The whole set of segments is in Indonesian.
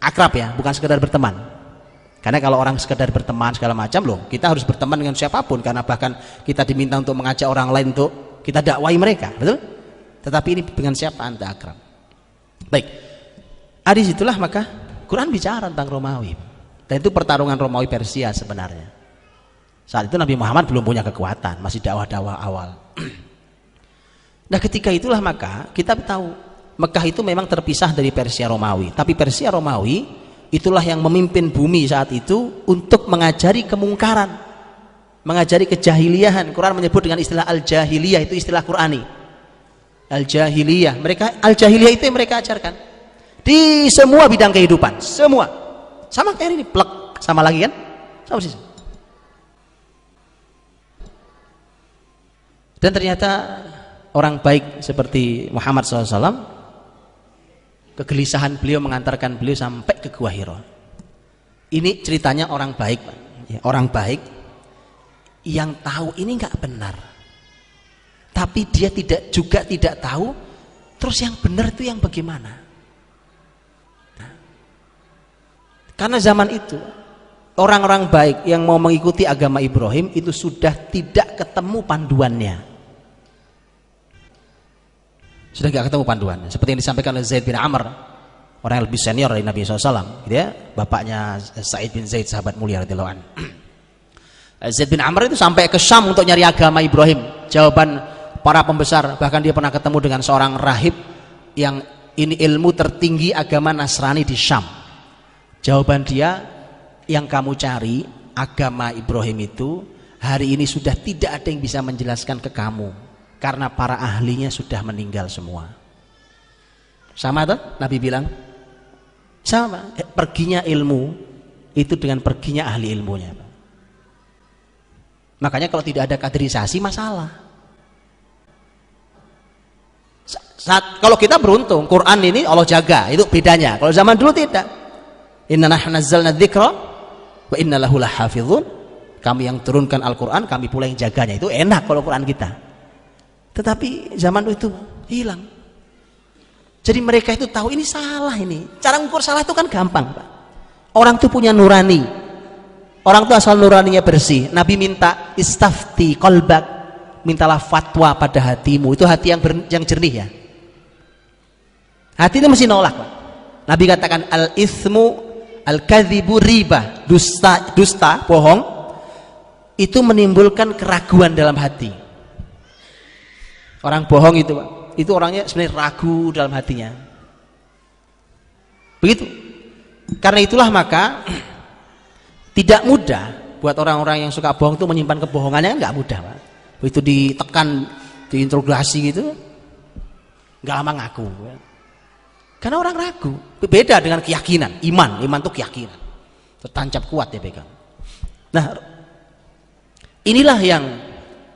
akrab ya, bukan sekedar berteman. Karena kalau orang sekedar berteman segala macam loh, kita harus berteman dengan siapapun, karena bahkan kita diminta untuk mengajak orang lain untuk kita dakwai mereka, betul? Tetapi ini dengan siapa anta akrab. Baik, di situlah maka Quran bicara tentang Romawi, dan itu pertarungan Romawi Persia sebenarnya. Saat itu Nabi Muhammad belum punya kekuatan, masih dakwah-dakwah awal. Nah ketika itulah maka kita tahu Mekah itu memang terpisah dari Persia Romawi, tapi Persia Romawi itulah yang memimpin bumi saat itu untuk mengajari kemungkaran, mengajari kejahiliahan. Quran menyebut dengan istilah al-jahiliyah, itu istilah Qurani. Al-jahiliyah, mereka al-jahiliyah itu yang mereka ajarkan di semua bidang kehidupan, semua. Sama kayak ini, plek, sama lagi kan? Sama sih. Dan ternyata orang baik seperti Muhammad SAW, kegelisahan beliau mengantarkan beliau sampai ke Gua Hira. Ini ceritanya orang baik, ya, orang baik yang tahu ini nggak benar, tapi dia tidak tahu terus yang benar itu yang bagaimana. Nah, karena zaman itu orang-orang baik yang mau mengikuti agama Ibrahim itu sudah tidak ketemu panduannya, sudah tidak ketemu panduannya. Seperti yang disampaikan oleh Zaid bin Amr, orang yang lebih senior dari Nabi SAW, gitu ya, bapaknya Sa'id bin Zaid, sahabat mulia radhiyallahu anhu. Zaid bin Amr itu sampai ke Syam untuk nyari agama Ibrahim. Jawaban para pembesar, bahkan dia pernah ketemu dengan seorang rahib yang ini ilmu tertinggi agama Nasrani di Syam. Jawaban dia, yang kamu cari agama Ibrahim itu hari ini sudah tidak ada yang bisa menjelaskan ke kamu, karena para ahlinya sudah meninggal semua. Sama tuh Nabi bilang, sama, perginya ilmu itu dengan perginya ahli ilmunya. Makanya kalau tidak ada kaderisasi masalah. Kalau kita beruntung, Quran ini Allah jaga, itu bedanya. Kalau zaman dulu tidak. Inna nahnu nazzalna dzikra wa inna lahu lahafizun. Kami yang turunkan Al-Quran, kami pula yang jaganya. Itu enak kalau Quran kita. Tetapi zaman itu hilang. Jadi mereka itu tahu ini salah ini. Cara mengukur salah itu kan gampang, Pak. Orang itu punya nurani. Orang itu asal nuraninya bersih. Nabi minta istafti qalbak, mintalah fatwa pada hatimu. Itu hati yang jernih ya. Hati itu mesti nolak, Pak. Nabi katakan al-ithmu al-kadhibu riba, dusta, bohong itu menimbulkan keraguan dalam hati. Orang bohong itu, Pak, itu orangnya sebenarnya ragu dalam hatinya. Begitu. Karena itulah maka tidak mudah buat orang-orang yang suka bohong itu menyimpan kebohongannya, nggak mudah, Pak. Begitu ditekan, diinterogasi gitu, nggak lama ngaku. Karena orang ragu. Beda dengan keyakinan. Iman itu keyakinan, tertancap kuat ya pegang. Nah, inilah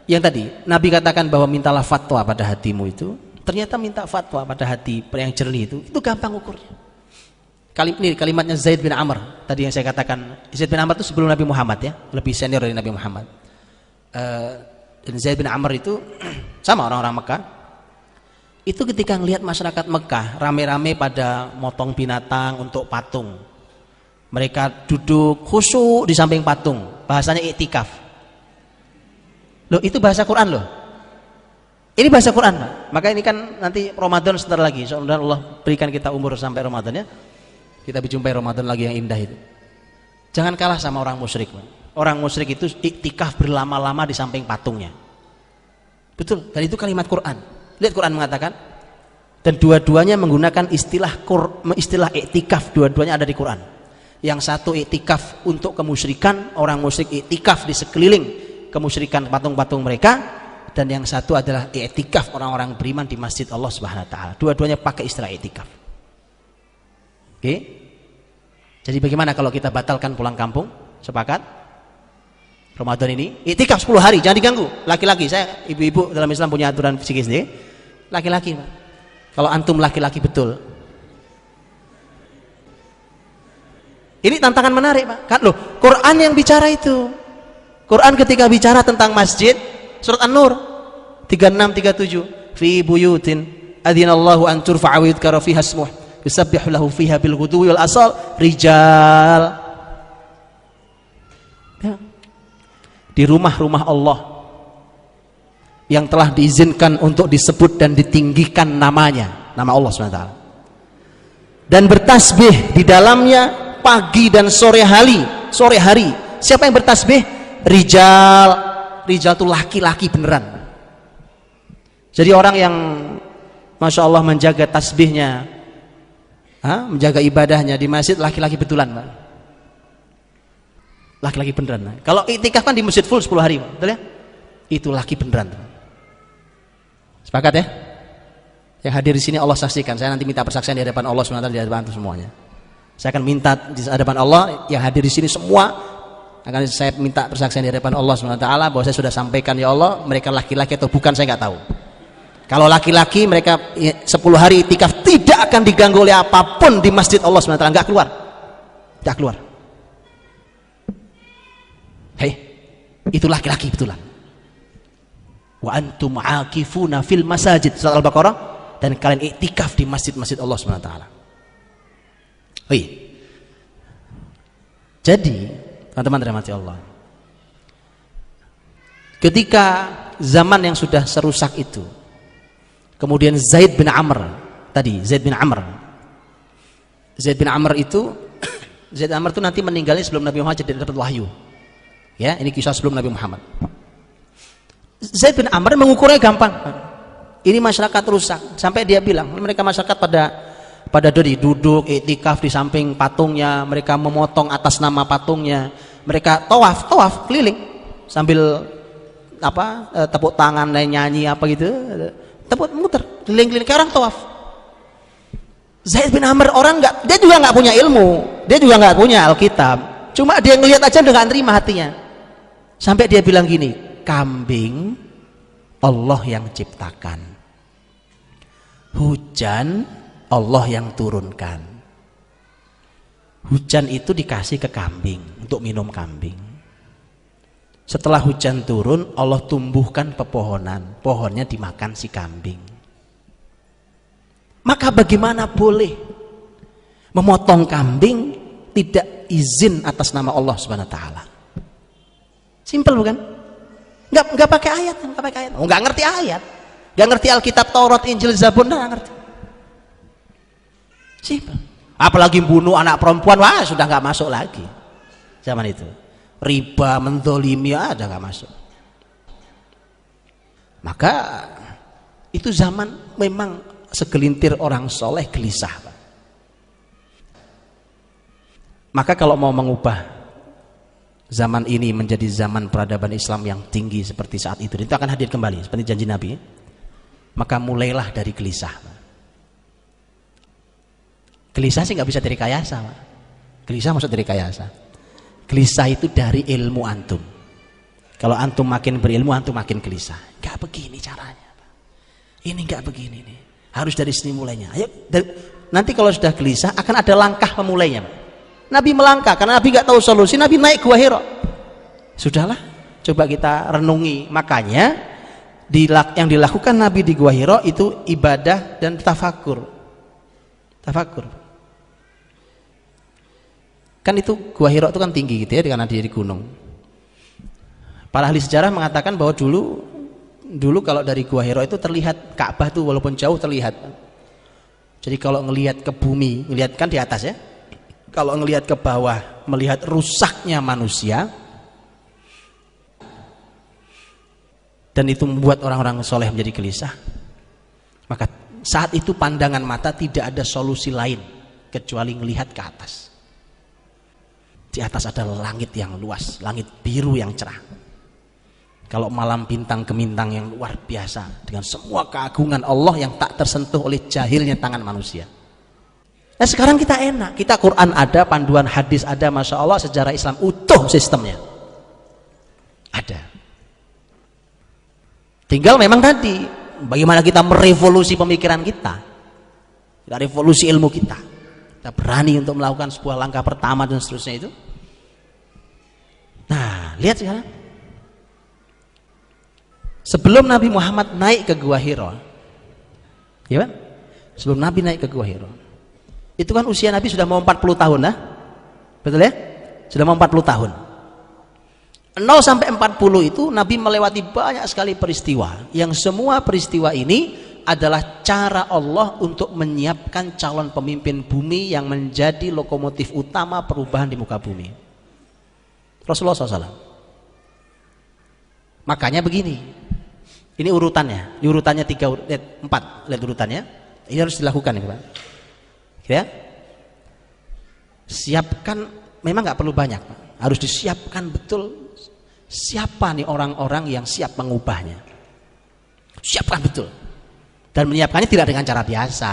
yang tadi Nabi katakan bahwa mintalah fatwa pada hatimu itu. Ternyata minta fatwa pada hati yang jernih itu gampang ukurnya. Kalimatnya Zaid bin Amr tadi yang saya katakan. Zaid bin Amr itu sebelum Nabi Muhammad ya, lebih senior dari Nabi Muhammad. Dan Zaid bin Amr itu sama orang-orang Mekah. Itu ketika ngelihat masyarakat Mekah rame-rame pada motong binatang untuk patung, mereka duduk khusyuk di samping patung, bahasanya iktikaf. Loh, itu bahasa Quran loh. Ini bahasa Quran, Pak. Maka ini kan nanti Ramadan sebentar lagi. Semoga Allah berikan kita umur sampai Ramadan ya. Kita berjumpai Ramadan lagi yang indah itu. Jangan kalah sama orang musyrik, Pak. Orang musyrik itu iktikaf berlama-lama di samping patungnya. Betul, dan itu kalimat Quran. Lihat Quran mengatakan, dan dua-duanya menggunakan istilah iktikaf, dua-duanya ada di Quran. Yang satu iktikaf untuk kemusyrikan, orang musyrik iktikaf di sekeliling kemusyrikan patung-patung mereka, dan yang satu adalah iktikaf orang-orang beriman di masjid Allah Subhanahu wa taala. Dua-duanya pakai istilah iktikaf. Oke? Jadi bagaimana kalau kita batalkan pulang kampung? Sepakat? Ramadan ini iktikaf 10 hari, jangan diganggu. Laki-laki, saya ibu-ibu dalam Islam punya aturan psikis nih. Laki-laki, Pak. Kalau antum laki-laki betul. Ini tantangan menarik, Pak. Kan loh, Quran yang bicara itu. Quran ketika bicara tentang masjid, surat An-Nur 36 37, fi buyutin adzinallahu an turfa'a wa yudhkara fiha ismuh yusabbihu lahu fiha bil ghudwi wal asal rijal. Ya. Di rumah-rumah Allah yang telah diizinkan untuk disebut dan ditinggikan namanya, nama Allah SWT, dan bertasbih di dalamnya pagi dan sore hari. Siapa yang bertasbih? Rijal itu laki-laki beneran. Jadi orang yang Masya Allah menjaga tasbihnya, menjaga ibadahnya di masjid, laki-laki betulan, Pak. Laki-laki beneran. Kalau iktikaf kan di masjid full 10 hari, Pak. Betul ya? Itu laki beneran. Sepakat ya? Yang hadir di sini Allah saksikan. Saya nanti minta persaksian di hadapan Allah SWT, di hadapan semuanya. Saya akan minta di hadapan Allah yang hadir di sini semua, akan saya minta persaksian di hadapan Allah SWT bahwa saya sudah sampaikan, ya Allah, mereka laki-laki atau bukan saya nggak tahu. Kalau laki-laki mereka 10 hari iktikaf tidak akan diganggu oleh apapun di masjid Allah SWT, nggak keluar. Hei, itu laki-laki betulan. Wa antum aakifuna fil masajid, surat Al-Baqarah, dan kalian iktikaf di masjid-masjid Allah SWT. Jadi teman-teman rahmati Allah, ketika zaman yang sudah serusak itu, kemudian Zaid bin Amr itu nanti meninggalnya sebelum Nabi Muhammad jadi dapat wahyu. Ya, ini kisah sebelum Nabi Muhammad. Zaid bin Amr mengukurnya gampang. Ini masyarakat rusak, sampai dia bilang, mereka masyarakat pada duduk iktikaf di samping patungnya, mereka memotong atas nama patungnya, mereka tawaf keliling sambil tepuk tangan dan nyanyi apa gitu, muter keliling-keliling kayak orang tawaf. Zaid bin Amr dia juga nggak punya ilmu, dia juga nggak punya Alkitab, cuma dia ngelihat aja udah nggak terima hatinya, sampai dia bilang gini, kambing Allah yang ciptakan, hujan Allah yang turunkan. Hujan itu dikasih ke kambing untuk minum kambing. Setelah hujan turun, Allah tumbuhkan pepohonan, pohonnya dimakan si kambing. Maka bagaimana boleh memotong kambing tidak izin atas nama Allah Subhanahu wa taala? Simpel bukan? Enggak pakai ayat. Enggak ngerti ayat. Enggak ngerti Alkitab, Taurat, Injil, Zabur, enggak ngerti. Simpel. Apalagi bunuh anak perempuan, wah sudah nggak masuk lagi zaman itu. Riba, menzolimi, ada nggak masuk. Maka itu zaman memang segelintir orang soleh gelisah, Pak. Maka kalau mau mengubah zaman ini menjadi zaman peradaban Islam yang tinggi seperti saat itu akan hadir kembali seperti janji Nabi, maka mulailah dari gelisah, Pak. Gelisah sih nggak bisa direkayasa, Pak. Gelisah maksud direkayasa. Gelisah itu dari ilmu antum. Kalau antum makin berilmu, antum makin gelisah. Nggak begini caranya, Pak. Ini nggak begini nih. Harus dari sini mulainya. Ayo, nanti kalau sudah gelisah akan ada langkah pemulainya, Pak. Nabi melangkah karena Nabi nggak tahu solusi. Nabi naik Gua Hira. Sudahlah, coba kita renungi. Makanya yang dilakukan Nabi di Gua Hira itu ibadah dan tafakur. Kan itu Gua Hira itu kan tinggi gitu ya, karena dia di gunung. Para ahli sejarah mengatakan bahwa dulu kalau dari Gua Hira itu terlihat Ka'bah tuh walaupun jauh terlihat. Jadi kalau ngelihat ke bumi, ngelihat kan di atas ya. Kalau ngelihat ke bawah, melihat rusaknya manusia, dan itu membuat orang-orang soleh menjadi gelisah. Maka saat itu pandangan mata tidak ada solusi lain kecuali melihat ke atas. Di atas ada langit yang luas, langit biru yang cerah. Kalau malam bintang gemintang yang luar biasa dengan semua keagungan Allah yang tak tersentuh oleh jahilnya tangan manusia. Nah sekarang kita enak, kita Quran ada, panduan hadis ada, Masya Allah, sejarah Islam utuh sistemnya ada. Tinggal memang tadi bagaimana kita merevolusi pemikiran kita revolusi ilmu kita berani untuk melakukan sebuah langkah pertama dan seterusnya itu. Nah lihat sekarang, sebelum Nabi Muhammad naik ke Gua Hira, ya kan? Sebelum Nabi naik ke Gua Hira, Itu kan usia Nabi sudah mau 40 tahun lah. Betul ya? Sudah mau 40 tahun. 0 sampai 40 itu Nabi melewati banyak sekali peristiwa. Yang semua peristiwa ini adalah cara Allah untuk menyiapkan calon pemimpin bumi yang menjadi lokomotif utama perubahan di muka bumi. Rasulullah SAW. Makanya begini. Ini urutannya. Urutannya 4. Lihat urutannya. Ini harus dilakukan ya Pak. Ya, siapkan, memang nggak perlu banyak, harus disiapkan betul siapa nih orang-orang yang siap mengubahnya. Siapkan betul, dan menyiapkannya tidak dengan cara biasa,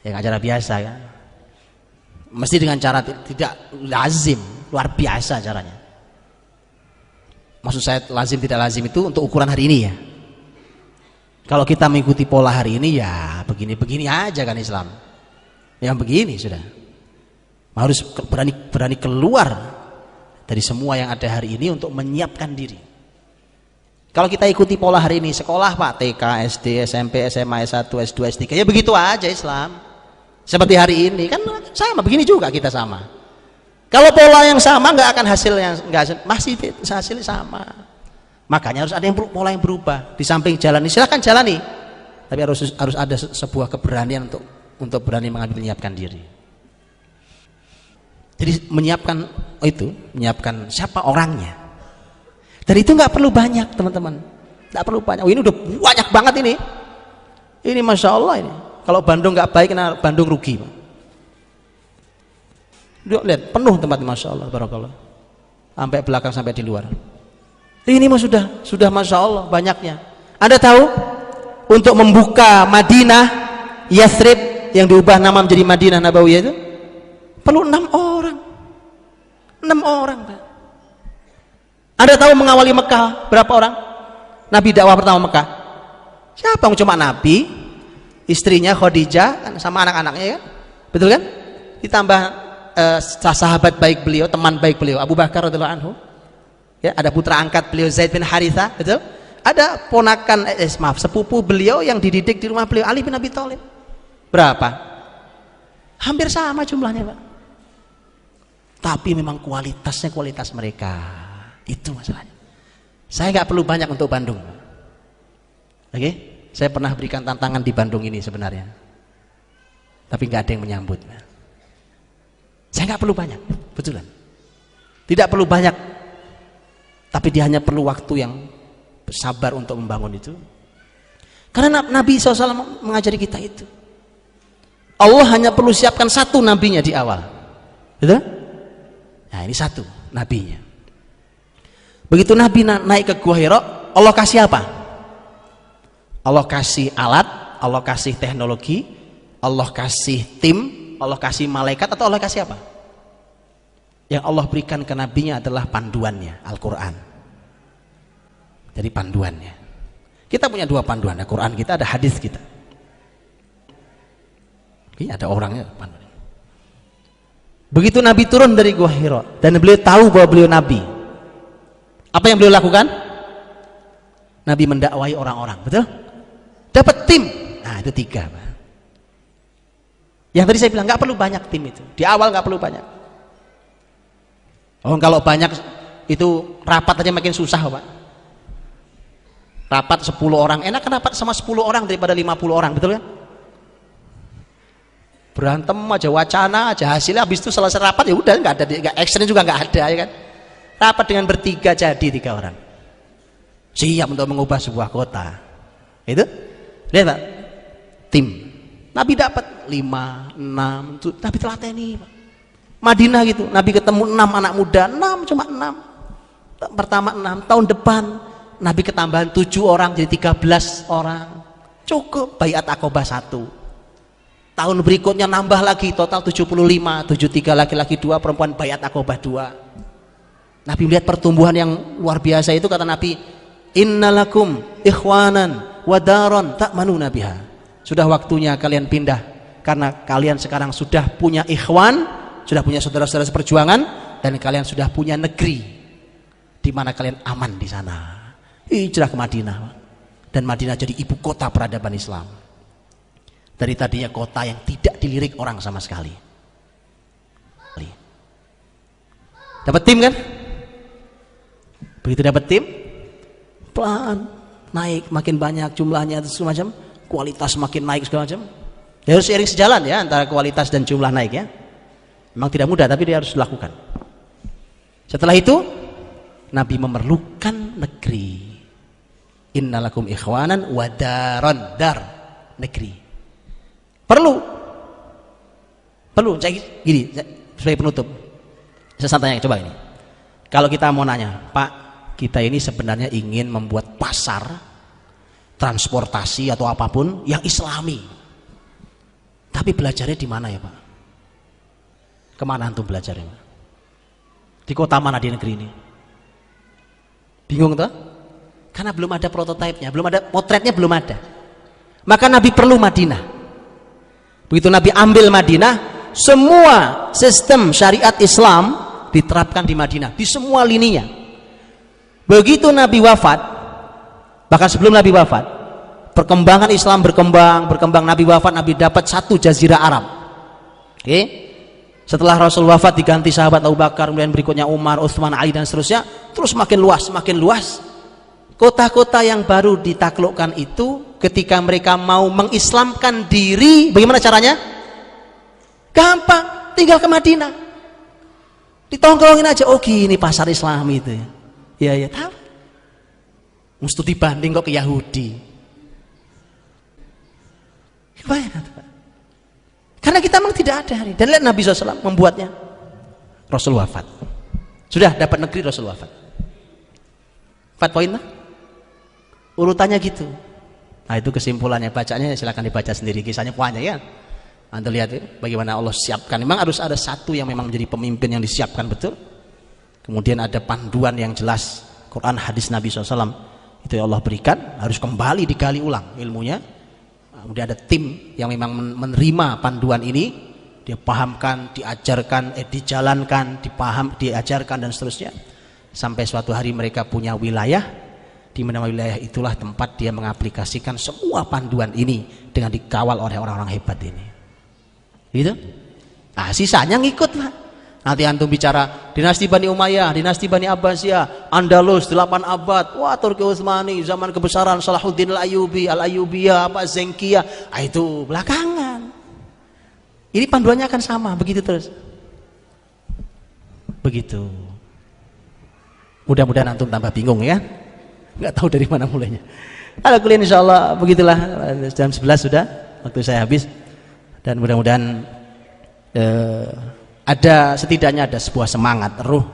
ya dengan cara biasa ya, mesti dengan cara tidak lazim, luar biasa caranya. Maksud saya lazim tidak lazim itu untuk ukuran hari ini ya. Kalau kita mengikuti pola hari ini ya begini-begini aja kan Islam. Yang begini sudah. Harus berani keluar dari semua yang ada hari ini untuk menyiapkan diri. Kalau kita ikuti pola hari ini, sekolah Pak, TK, SD, SMP, SMA, S1, S2, S3, ya begitu aja Islam. Seperti hari ini kan sama, begini juga kita sama. Kalau pola yang sama nggak akan hasil yang masih hasilnya sama. Makanya harus ada pola yang berubah. Di samping jalani, silahkan jalani, tapi harus ada sebuah keberanian untuk berani menyiapkan diri. Jadi menyiapkan siapa orangnya. Dan itu nggak perlu banyak teman-teman, nggak perlu banyak. Oh, ini udah banyak banget ini. Ini masya Allah ini. Kalau Bandung nggak baik, karena Bandung rugi. Lihat penuh tempatnya masya Allah, barakallah. Sampai belakang sampai di luar. Ini mah sudah masya Allah banyaknya. Anda tahu untuk membuka Madinah Yathrib yang diubah nama menjadi Madinah Nabawiyah itu perlu 6 orang. 6 orang Pak. Anda tahu mengawali Mekah berapa orang? Nabi dakwah pertama Mekah siapa? Cuma Nabi, istrinya Khadijah kan, sama anak-anaknya kan, betul kan? Ditambah sahabat baik beliau, teman baik beliau Abu Bakar radhiyallahu anhu. Ya, ada putra angkat beliau Zaid bin Harithah, betul? Ada ponakan sepupu beliau yang dididik di rumah beliau Ali bin Abi Thalib. Berapa? Hampir sama jumlahnya, Pak. Tapi memang kualitas mereka. Itu masalahnya. Saya nggak perlu banyak untuk Bandung. Oke? Saya pernah berikan tantangan di Bandung ini sebenarnya. Tapi nggak ada yang menyambut. Saya nggak perlu banyak, betulan. Tidak perlu banyak. Tapi dia hanya perlu waktu yang sabar untuk membangun itu. Karena Nabi SAW mengajari kita itu. Allah hanya perlu siapkan satu nabinya di awal. Betul? Nah ini satu nabinya. Begitu Nabi naik ke Gua Hira, Allah kasih apa? Allah kasih alat, Allah kasih teknologi, Allah kasih tim, Allah kasih malaikat, atau Allah kasih apa? Yang Allah berikan ke nabinya adalah panduannya, Al-Quran. Jadi panduannya. Kita punya 2 panduan, ada Quran kita, ada hadis kita. Ini ada orangnya. Begitu Nabi turun dari Gua Hira dan beliau tahu bahwa beliau Nabi, apa yang beliau lakukan? Nabi mendakwai orang-orang, betul? Dapat tim. Nah itu 3. Yang tadi saya bilang nggak perlu banyak tim itu. Di awal nggak perlu banyak. Oh kalau banyak itu rapat aja makin susah Pak. Rapat 10 orang, enak kan rapat sama 10 orang daripada 50 orang, betul kan? Berantem aja, wacana aja, hasilnya habis itu selesai rapat ya udah, nggak ada, nggak action juga nggak ada ya kan? Rapat dengan bertiga jadi 3 orang. Siap untuk mengubah sebuah kota. Itu lihat Pak, tim. Nabi dapat 5, 6, Nabi telateni Pak. Madinah gitu, Nabi ketemu 6 anak muda, 6 cuma 6. Pertama 6, tahun depan Nabi ketambahan 7 orang jadi 13 orang. Cukup baiat Aqabah 1. Tahun berikutnya nambah lagi, total 75, 73 laki-laki 2, perempuan baiat Aqabah 2. Nabi melihat pertumbuhan yang luar biasa itu, kata Nabi, innalakum ikhwanan wadaron ta'manuna biha. Sudah waktunya kalian pindah, karena kalian sekarang sudah punya ikhwan, sudah punya saudara-saudara seperjuangan, dan kalian sudah punya negeri di mana kalian aman di sana. Hijrah ke Madinah, dan Madinah jadi ibu kota peradaban Islam. Dari tadinya kota yang tidak dilirik orang sama sekali. Dapat tim kan? Begitu dapat tim, pelan naik, makin banyak jumlahnya segala macam, kualitas makin naik segala macam. Ya harus seiring sejalan ya antara kualitas dan jumlah naik ya. Memang tidak mudah tapi dia harus dilakukan. Setelah itu Nabi memerlukan negeri. Innalakum ikhwanan wa daron, dar negeri. Perlu saya gini sebagai penutup. Saya tanya coba ini. Kalau kita mau nanya, Pak, kita ini sebenarnya ingin membuat pasar transportasi atau apapun yang islami. Tapi belajarnya di mana ya, Pak? Kemana antum belajarnya? Di kota mana di negeri ini? Bingung toh? Karena belum ada prototipenya, belum ada potretnya, belum ada. Maka Nabi perlu Madinah. Begitu Nabi ambil Madinah, semua sistem syariat Islam diterapkan di Madinah, di semua lininya. Begitu Nabi wafat, bahkan sebelum Nabi wafat, perkembangan Islam berkembang, Nabi wafat, Nabi dapat satu jazirah Arab. Oke? Setelah Rasul wafat diganti sahabat Abu Bakar, kemudian berikutnya Umar, Utsman, Ali dan seterusnya, terus makin luas. Kota-kota yang baru ditaklukkan itu ketika mereka mau mengislamkan diri, bagaimana caranya? Gampang, tinggal ke Madinah. Ditongkrongin aja, oh gini pasar Islam itu ya. Ya tahu. Mesti dibanding kok ke Yahudi. Karena kita memang tidak ada hari. Dan lihat Nabi SAW membuatnya. Rasul wafat. Sudah dapat negeri Rasul wafat. 4 poin lah. Urutannya gitu. Nah itu kesimpulannya, bacanya silakan dibaca sendiri, kisahnya banyak ya. Anda lihat ya, bagaimana Allah siapkan. Memang harus ada satu yang memang menjadi pemimpin yang disiapkan betul. Kemudian ada panduan yang jelas, Quran, hadis Nabi SAW. Itu yang Allah berikan, harus kembali digali ulang ilmunya. Kemudian ada tim yang memang menerima panduan ini, dia pahamkan, diajarkan, dijalankan, diajarkan dan seterusnya. Sampai suatu hari mereka punya wilayah, di mana wilayah itulah tempat dia mengaplikasikan semua panduan ini dengan dikawal oleh orang-orang hebat ini. Gitu. Nah, sisanya ngikut lah. Nanti antum bicara dinasti Bani Umayyah, dinasti Bani Abbasiyah, Andalus 8 abad, wah Turki Utsmani, zaman kebesaran Salahuddin Al-Ayyubiyah, Zengkiyah, itu belakangan. Ini panduannya akan sama, begitu terus. Begitu. Mudah-mudahan antum tambah bingung ya. Nggak tahu dari mana mulainya. Alhamdulillah insyaallah begitulah, jam 11 sudah, waktu saya habis. Dan mudah-mudahan setidaknya ada sebuah semangat ruh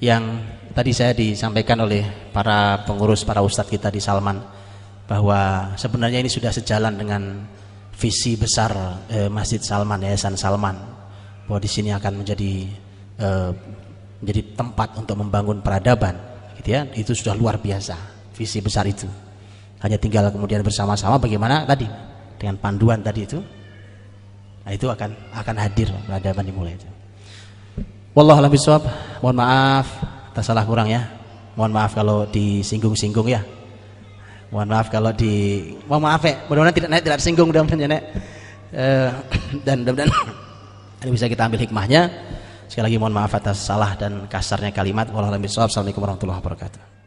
yang tadi saya disampaikan oleh para pengurus, para ustadz kita di Salman, bahwa sebenarnya ini sudah sejalan dengan visi besar Masjid Salman, Yayasan Salman, bahwa di sini akan menjadi tempat untuk membangun peradaban, gitu ya. Itu sudah luar biasa visi besar itu. Hanya tinggal kemudian bersama-sama bagaimana tadi dengan panduan tadi itu. Nah, itu akan hadir peradaban dimulai itu. Wallahu a'lam bishawab. Mohon maaf atas salah kurang ya. Mohon maaf kalau disinggung-singgung ya. Mohon maaf kalau mohon maaf ya. Mudah-mudahan tidak singgung mudah-mudahan ya, Nek. Dan mudah-mudahan bisa kita ambil hikmahnya. Sekali lagi mohon maaf atas salah dan kasarnya kalimat. Wallahu a'lam bishawab. Assalamualaikum warahmatullahi wabarakatuh.